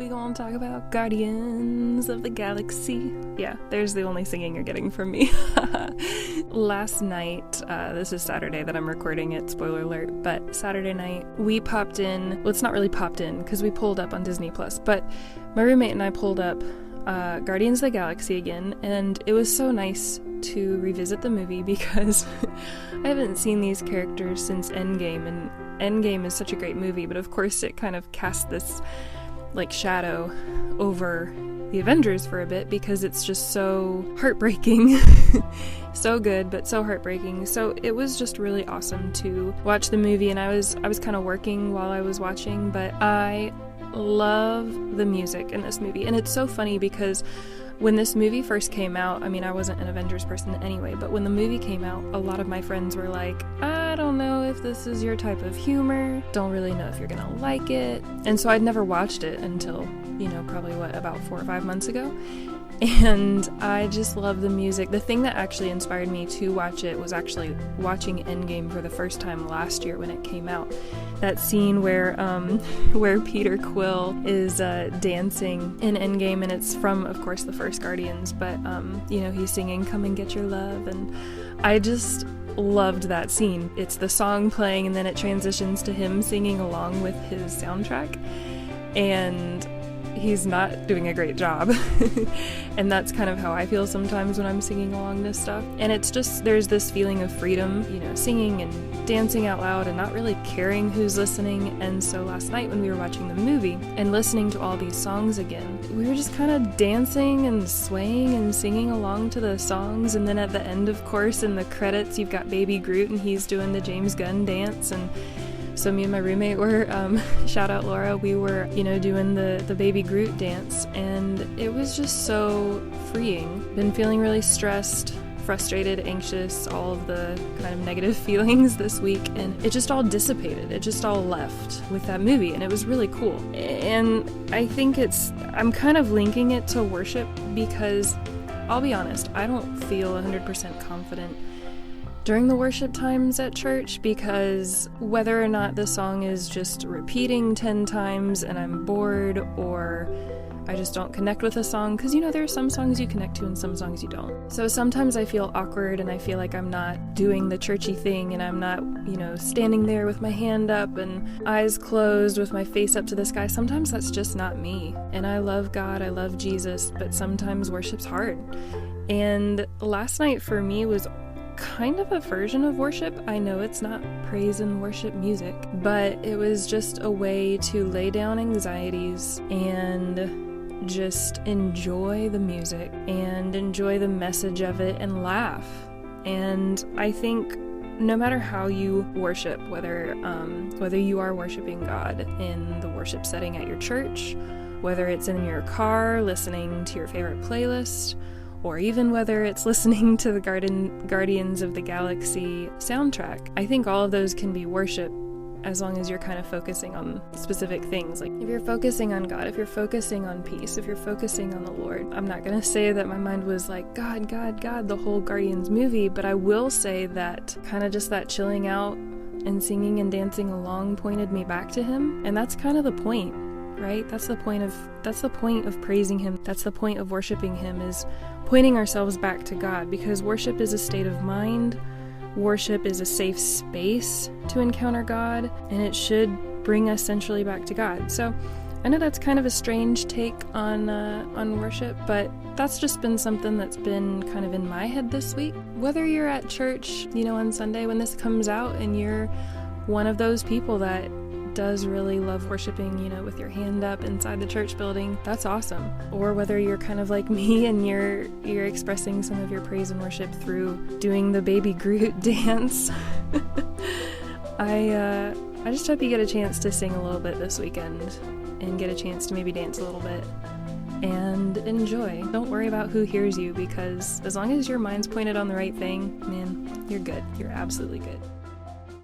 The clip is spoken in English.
we gonna talk about Guardians of the Galaxy. Yeah, there's the only singing you're getting from me. Last night, this is Saturday that I'm recording it, spoiler alert, but Saturday night, we popped in, well, it's not really popped in, because we pulled up on Disney+, but my roommate and I pulled up Guardians of the Galaxy again, and it was so nice to revisit the movie because I haven't seen these characters since Endgame, and Endgame is such a great movie, but of course it kind of cast this like shadow over the Avengers for a bit because it's just so heartbreaking. So good, but so heartbreaking. So it was just really awesome to watch the movie, and I was kind of working while I was watching, but I love the music in this movie. And it's so funny because when this movie first came out, I mean, I wasn't an Avengers person anyway, but when the movie came out, a lot of my friends were like, I don't know if this is your type of humor, don't really know if you're gonna like it. And so I'd never watched it until, probably about 4 or 5 months ago. And I just love the music. The thing that actually inspired me to watch it was actually watching Endgame for the first time last year when it came out. That scene where Peter Quill is dancing in Endgame, and it's from, of course, the first Guardians, but he's singing "Come and Get Your Love," and I just loved that scene. It's the song playing, and then it transitions to him singing along with his soundtrack, and he's not doing a great job. And that's kind of how I feel sometimes when I'm singing along to stuff. And it's just, there's this feeling of freedom, singing and dancing out loud and not really caring who's listening. And so last night when we were watching the movie and listening to all these songs again, we were just kind of dancing and swaying and singing along to the songs. And then at the end, of course, in the credits, you've got Baby Groot and he's doing the James Gunn dance. And so me and my roommate were, shout out Laura, we were, doing the Baby Groot dance, and it was just so freeing. Been feeling really stressed, frustrated, anxious, all of the kind of negative feelings this week, and it just all dissipated. It just all left with that movie, and it was really cool. And I think I'm kind of linking it to worship because, I'll be honest, I don't feel 100% confident during the worship times at church, because whether or not the song is just repeating 10 times and I'm bored, or I just don't connect with a song, because there are some songs you connect to and some songs you don't. So sometimes I feel awkward and I feel like I'm not doing the churchy thing, and I'm not, standing there with my hand up and eyes closed with my face up to the sky. Sometimes that's just not me. And I love God, I love Jesus, but sometimes worship's hard. And last night for me was kind of a version of worship. I know it's not praise and worship music, but it was just a way to lay down anxieties and just enjoy the music and enjoy the message of it and laugh. And I think no matter how you worship, whether you are worshiping God in the worship setting at your church, whether it's in your car listening to your favorite playlist, or even whether it's listening to the Guardians of the Galaxy soundtrack, I think all of those can be worship as long as you're kind of focusing on specific things. Like if you're focusing on God, if you're focusing on peace, if you're focusing on the Lord. I'm not going to say that my mind was like, God, God, God, the whole Guardians movie, but I will say that kind of just that chilling out and singing and dancing along pointed me back to Him. And that's kind of the point, right? That's the point of praising Him. That's the point of worshiping Him, is pointing ourselves back to God, because worship is a state of mind. Worship is a safe space to encounter God, and it should bring us centrally back to God. So I know that's kind of a strange take on worship, but that's just been something that's been kind of in my head this week. Whether you're at church, on Sunday when this comes out, and you're one of those people that does really love worshiping, with your hand up inside the church building, that's awesome. Or whether you're kind of like me and you're expressing some of your praise and worship through doing the Baby Groot dance. I just hope you get a chance to sing a little bit this weekend and get a chance to maybe dance a little bit and enjoy. Don't worry about who hears you, because as long as your mind's pointed on the right thing, man, you're good. You're absolutely good.